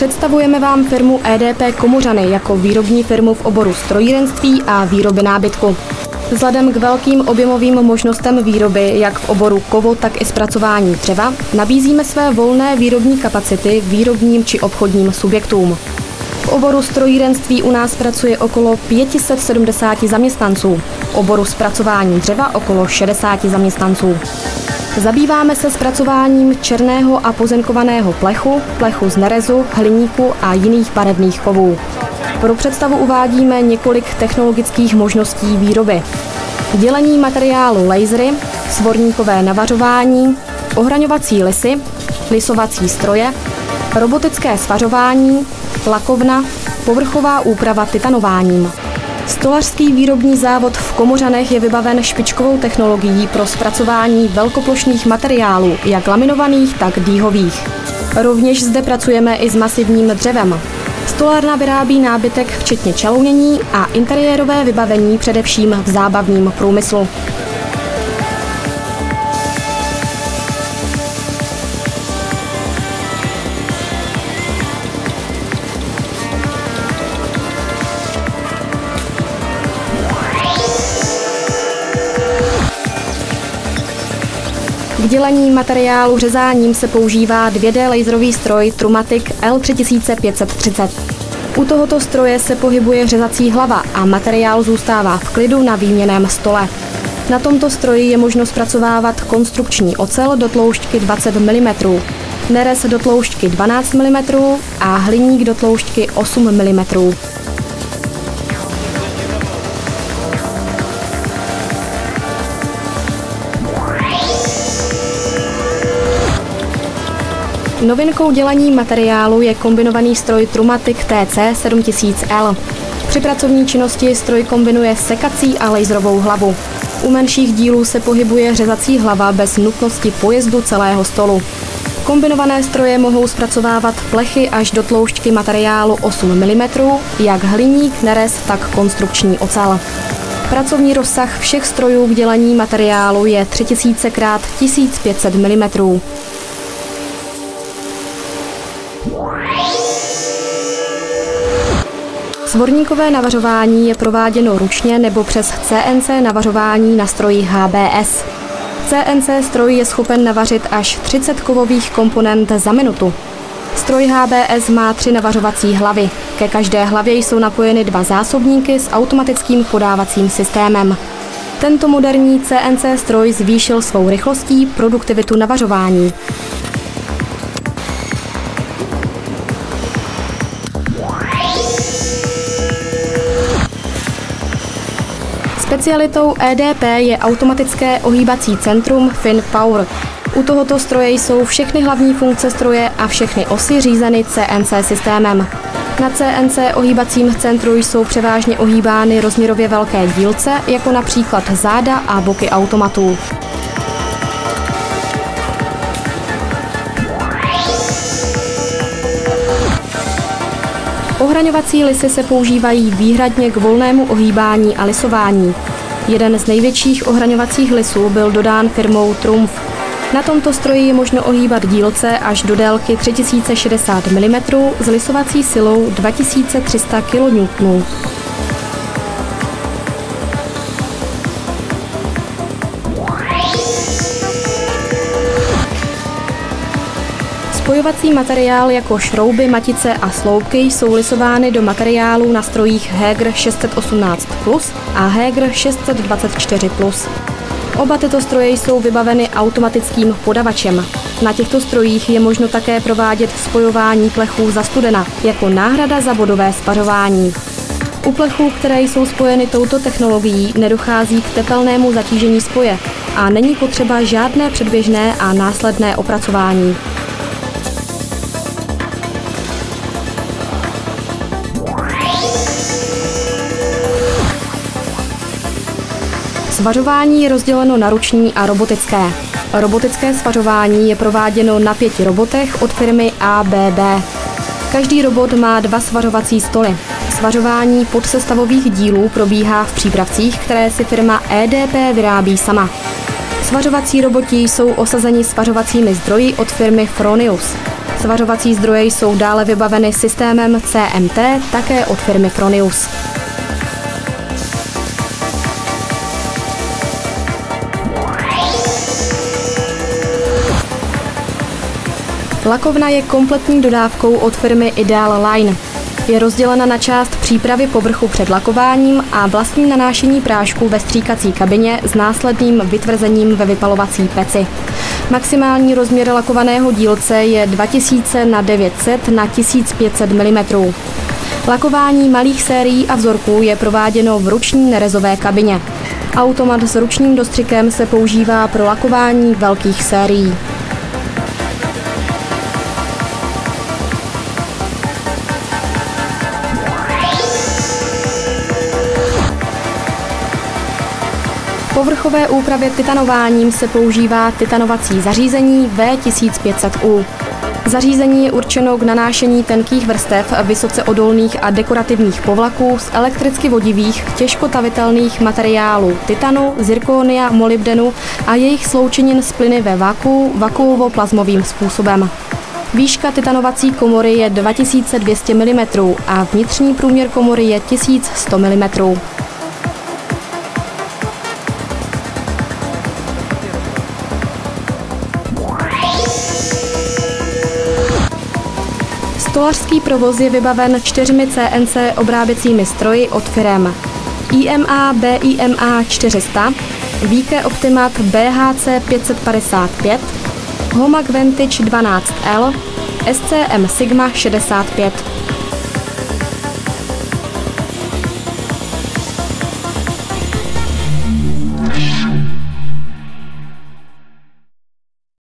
Představujeme vám firmu EDP Komořany jako výrobní firmu v oboru strojírenství a výroby nábytku. Vzhledem k velkým objemovým možnostem výroby, jak v oboru kovu, tak i zpracování dřeva, nabízíme své volné výrobní kapacity výrobním či obchodním subjektům. V oboru strojírenství u nás pracuje okolo 570 zaměstnanců, v oboru zpracování dřeva okolo 60 zaměstnanců. Zabýváme se zpracováním černého a pozenkovaného plechu, plechu z nerezu, hliníku a jiných barevných kovů. Pro představu uvádíme několik technologických možností výroby. Dělení materiálu lasery, svorníkové navařování, ohraňovací lisy, lisovací stroje, robotické svařování, lakovna, povrchová úprava titanováním. Stolařský výrobní závod v Komořanech je vybaven špičkovou technologií pro zpracování velkoplošných materiálů, jak laminovaných, tak dýhových. Rovněž zde pracujeme i s masivním dřevem. Stolárna vyrábí nábytek včetně čalounění a interiérové vybavení především v zábavním průmyslu. K dělení materiálu řezáním se používá 2D laserový stroj Trumatic L3530. U tohoto stroje se pohybuje řezací hlava a materiál zůstává v klidu na výměnném stole. Na tomto stroji je možno zpracovávat konstrukční ocel do tloušťky 20 mm, nerez do tloušťky 12 mm a hliník do tloušťky 8 mm. Novinkou dělení materiálu je kombinovaný stroj Trumatic TC 7000L. Při pracovní činnosti stroj kombinuje sekací a laserovou hlavu. U menších dílů se pohybuje řezací hlava bez nutnosti pojezdu celého stolu. Kombinované stroje mohou zpracovávat plechy až do tloušťky materiálu 8 mm, jak hliník, nerez, tak konstrukční ocel. Pracovní rozsah všech strojů k dělení materiálu je 3000 x 1500 mm. Svorníkové navařování je prováděno ručně nebo přes CNC navařování na stroji HBS. CNC stroj je schopen navařit až 30 kovových komponent za minutu. Stroj HBS má 3 navařovací hlavy. Ke každé hlavě jsou napojeny 2 zásobníky s automatickým podávacím systémem. Tento moderní CNC stroj zvýšil svou rychlostí produktivitu navařování. Specialitou EDP je automatické ohýbací centrum Fin Power. U tohoto stroje jsou všechny hlavní funkce stroje a všechny osy řízeny CNC systémem. Na CNC ohýbacím centru jsou převážně ohýbány rozměrově velké dílce, jako například záda a boky automatů. Ohraňovací lisy se používají výhradně k volnému ohýbání a lisování. Jeden z největších ohraňovacích lisů byl dodán firmou Trumpf. Na tomto stroji je možno ohýbat dílce až do délky 3060 mm s lisovací silou 2300 kN. Spojovací materiál jako šrouby, matice a sloupky jsou lisovány do materiálů na strojích Heger 618 Plus a Heger 624 Plus. Oba tyto stroje jsou vybaveny automatickým podavačem. Na těchto strojích je možno také provádět spojování plechů za studena jako náhrada za bodové spařování. U plechů, které jsou spojeny touto technologií, nedochází k tepelnému zatížení spoje a není potřeba žádné předběžné a následné opracování. Svařování je rozděleno na ruční a robotické. Robotické svařování je prováděno na 5 robotech od firmy ABB. Každý robot má 2 svařovací stoly. Svařování podsestavových dílů probíhá v přípravcích, které si firma EDP vyrábí sama. Svařovací roboti jsou osazeni svařovacími zdroji od firmy Fronius. Svařovací zdroje jsou dále vybaveny systémem CMT, také od firmy Fronius. Lakovna je kompletní dodávkou od firmy Ideal Line. Je rozdělena na část přípravy povrchu před lakováním a vlastní nanášení prášku ve stříkací kabině s následným vytvrzením ve vypalovací peci. Maximální rozměr lakovaného dílce je 2000 na 900 na 1500 mm. Lakování malých sérií a vzorků je prováděno v ruční nerezové kabině. Automat s ručním dostřikem se používá pro lakování velkých sérií. Po povrchové úpravě titanováním se používá titanovací zařízení V1500U. Zařízení je určeno k nanášení tenkých vrstev vysoce odolných a dekorativních povlaků z elektricky vodivých, těžkotavitelných materiálů titanu, zirkonia, molybdenu a jejich sloučenin s plyny ve vakuu vakuovo-plazmovým způsobem. Výška titanovací komory je 2200 mm a vnitřní průměr komory je 1100 mm. Stolařský provoz je vybaven 4 CNC obráběcími stroji od firem IMA BIMA 400, VK Optimat BHC 555, Homag Vantage 12L, SCM Sigma 65.